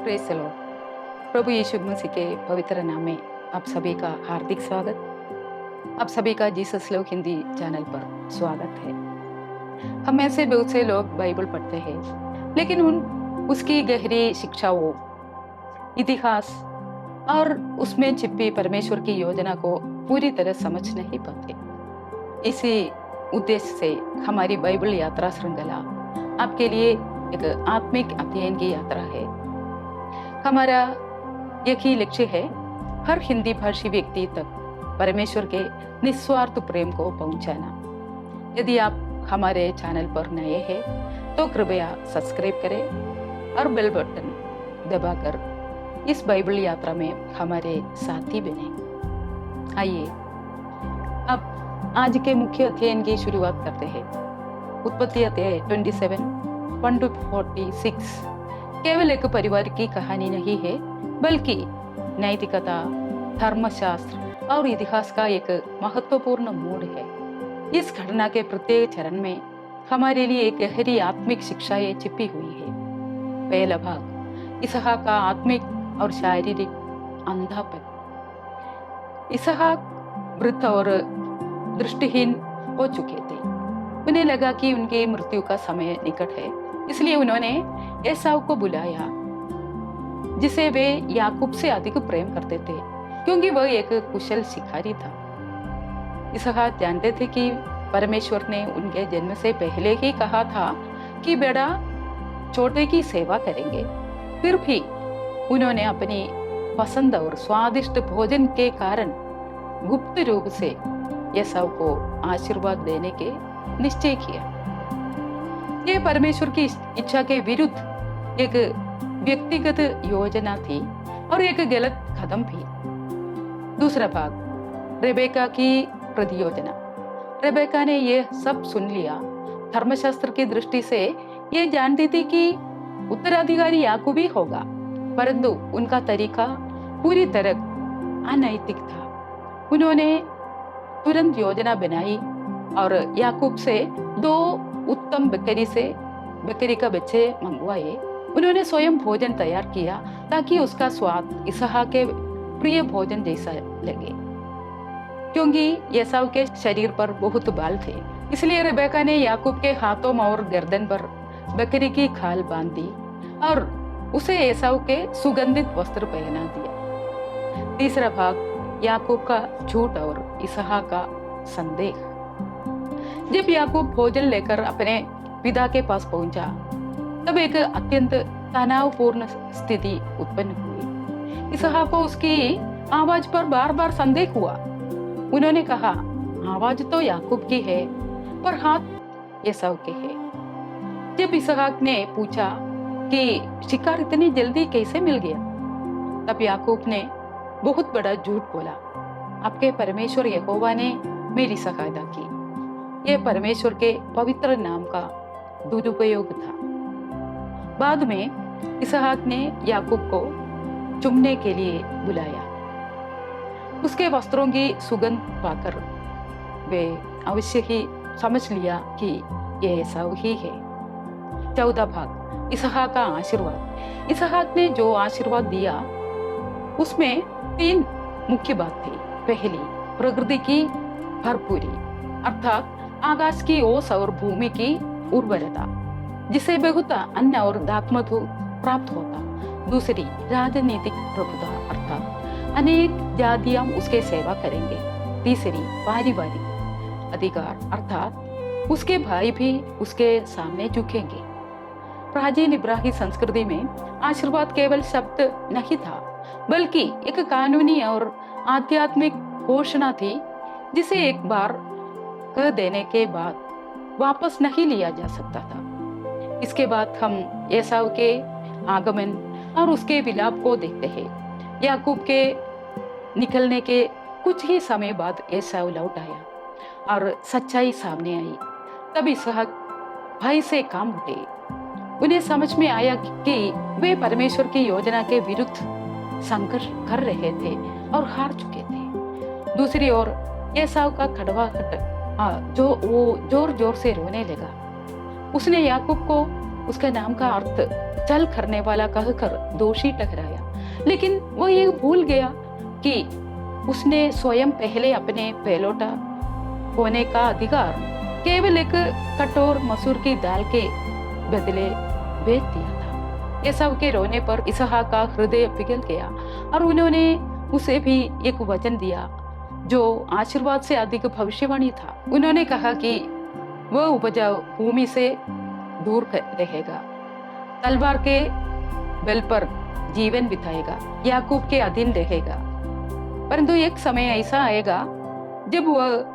Praise the lord. प्रभु यीशु मसीह के पवित्र नाम में आप सभी का हार्दिक स्वागत। आप सभी का जीसस लव हिंदी चैनल पर स्वागत है। हम में से बहुत से लोग बाइबल पढ़ते हैं, लेकिन उसकी गहरी शिक्षाओं, इतिहास और उसमें छिपी परमेश्वर की योजना को पूरी तरह समझ नहीं पाते। इसी उद्देश्य से हमारी बाइबल यात्रा श्रृंखला आपके लिए एक आत्मिक अध्ययन की यात्रा है। हमारा एक ही लक्ष्य है, हर हिंदी भाषी व्यक्ति तक परमेश्वर के निस्वार्थ प्रेम को पहुंचाना। यदि आप हमारे चैनल पर नए हैं तो कृपया सब्सक्राइब करें और बेल बटन दबाकर इस बाइबल यात्रा में हमारे साथी बने। आइए अब आज के मुख्य अध्ययन की शुरुआत करते हैं। उत्पत्ति अध्याय 27 1 to 46 केवल एक परिवार की कहानी नहीं है, बल्कि नैतिकता, धर्मशास्त्र और इतिहास का एक महत्वपूर्ण मोड़ है। इस घटना के प्रत्येक चरण में हमारे लिए एक गहरी आत्मिक शिक्षाएं छिपी हुई है। पहला भाग, इसहाक का आत्मिक और शारीरिक अंधापन। इसहाक वृद्ध और दृष्टिहीन हो चुके थे। उन्हें लगा कि उनकी मृत्यु का समय निकट है, इसलिए उन्होंने एसाव को बुलाया, जिसे वे याकूब से अधिक प्रेम करते थे, क्योंकि वह एक कुशल शिकारी था। इसहाक जानते थे कि परमेश्वर ने उनके जन्म से पहले ही कहा था कि बेटा छोटे की सेवा करेंगे। फिर भी उन्होंने अपनी पसंद और स्वादिष्ट भोजन के कारण गुप्त रूप से एसाव को आशीर्वाद देने के निश्चय किया। यह परमेश्वर की इच्छा के विरुद्ध एक व्यक्तिगत योजना थी और एक गलत कदम भी। दूसरा भाग, रेबेका की प्रतियोजना। रेबेका ने यह सब सुन लिया। धर्मशास्त्र की दृष्टि से यह जानती थी कि उत्तराधिकारी याकूब ही होगा, परंतु उनका तरीका पूरी तरह अनैतिक था। उन्होंने तुरंत योजना बनाई और याकूब से 2 उत्तम बकरी का बच्चे मंगवाए। उन्होंने स्वयं भोजन तैयार किया ताकि उसका स्वाद इसहाक के प्रिय भोजन जैसा लगे। क्योंकि एसाव के शरीर पर बहुत बाल थे, इसलिए रेबेका ने याकूब के हाथों और गर्दन पर बकरी की खाल बांध दी और उसे एसाव के सुगंधित वस्त्र पहना दिया। तीसरा भाग, याकूब का झूठ और इसहाक का संदेह। जब याकूब भोजन लेकर अपने पिता के पास पहुंचा, तब एक अत्यंत तनावपूर्ण स्थिति उत्पन्न हुई। इसहाक को उसकी आवाज पर बार बार संदेह हुआ। उन्होंने कहा, आवाज तो याकूब की है, पर हाथ एसाव के हैं। जब इसहाक ने पूछा कि शिकार इतनी जल्दी कैसे मिल गया, तब याकूब ने बहुत बड़ा झूठ बोला। आपके परमेश्वर यहोवा ने मेरी सहायता की। यह परमेश्वर के पवित्र नाम का दुरुपयोग था। बाद में इसहाक ने याकूब को चुमने के लिए बुलाया। उसके वस्त्रों की सुगंध पाकर वे अवश्य ही समझ लिया कि यह एसाव ही है। चौथा भाग, इसहाक का आशीर्वाद। इसहाक ने जो आशीर्वाद दिया उसमें 3 मुख्य बात थी। पहली, प्रकृति की भरपूरी, अर्थात आकाश की ओस और भूमि की उर्वरता, जिसे बहुत अन्न और दाखमधु प्राप्त होता। दूसरी, राजनीतिक प्रभुता, अर्थात अनेक जातियां उसके सेवा करेंगे। तीसरी, पारिवारिक अधिकार, अर्थात उसके भाई भी उसके सामने झुकेंगे। प्राचीन इब्राहिमी संस्कृति में आशीर्वाद केवल शब्द नहीं था, बल्कि एक कानूनी और आध्यात्मिक घोषणा थी, जिसे एक बार कह देने के बाद वापस नहीं लिया जा सकता था। इसके बाद हम एसाव के आगमन और उसके विलाप को देखते हैं। याकूब के निकलने के कुछ ही समय बाद एसाव लौट आया और सच्चाई सामने आई। तब इसहाक भाई से काम उठे। उन्हें समझ में आया कि वे परमेश्वर की योजना के विरुद्ध संघर्ष कर रहे थे और हार चुके थे। दूसरी ओर एसाव का कड़वाहट जो वो जोर जोर से रोने लगा। उसने याकूब को उसका नाम का अर्थ चल करने वाला कहकर दोषी ठहराया। लेकिन वो ये भूल गया कि उसने स्वयं पहले अपने पहलौठा होने का अधिकार केवल एक कटोर मसूर की दाल के बदले बेच दिया था। एसाव के रोने पर इसहाक का हृदय पिघल गया और उन्होंने उसे भी एक वचन दिया जो आशीर्वाद से अधिक भविष्यवाणी था। उन्होंने कहा कि वह उपजाऊ भूमि से दूर रहेगा, तलवार के बल पर जीवन बिताएगा, याकूब के अधीन रहेगा। परंतु एक समय ऐसा आएगा जब वह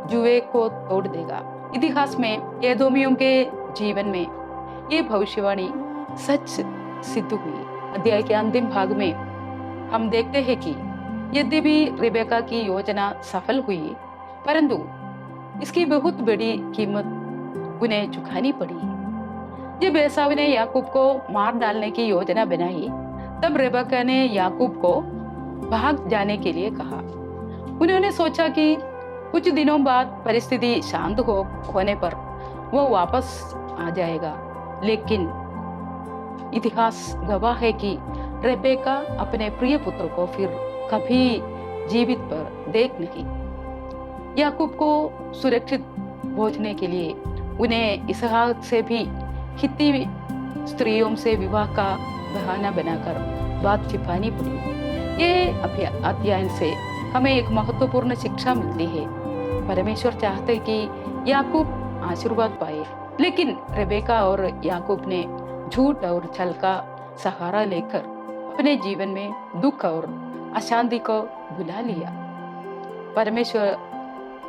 जुए को तोड़ देगा। इतिहास में एदोमियों के जीवन में ये भविष्यवाणी सच सिद्ध हुई। अध्याय के अंतिम भाग में हम देखते हैं कि यद्यपि रिबेका की योजना सफल हुई, परंतु इसकी बहुत बड़ी कीमत उन्हें चुकानी पड़ी। जब एसाव ने याकूब को मार डालने की योजना बनाई, तब रिबेका ने याकूब को भाग जाने के लिए कहा। उन्होंने सोचा कि कुछ दिनों बाद परिस्थिति शांत होने पर वो वापस आ जाएगा, लेकिन इतिहास गवाह है कि रेबेका अपने प्रिय पुत्र को फिर कभी जीवित पर देख नहीं। याकूब को सुरक्षित पहुंचने के लिए उन्हें इसहाक से भी हित्ती स्त्रियों से विवाह का बहाना बनाकर बात छिपानी पड़ी। ये अध्ययन से हमें एक महत्वपूर्ण शिक्षा मिलती है। परमेश्वर चाहते कि याकूब आशीर्वाद पाए, लेकिन रेबेका और याकूब ने झूठ और छल का सहारा लेकर अपने जीवन में दुख और अशांति को बुला लिया। परमेश्वर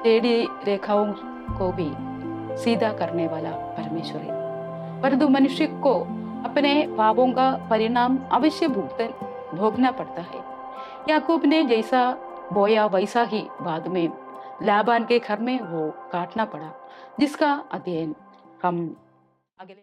टेढ़ी रेखाओं को भी सीधा करने वाला परमेश्वर है, परंतु मनुष्य को अपने पापों का परिणाम अवश्य भोगना पड़ता है। याकूब ने जैसा बोया वैसा ही बाद में लाबान के घर में वो काटना पड़ा, जिसका अध्ययन हम अगले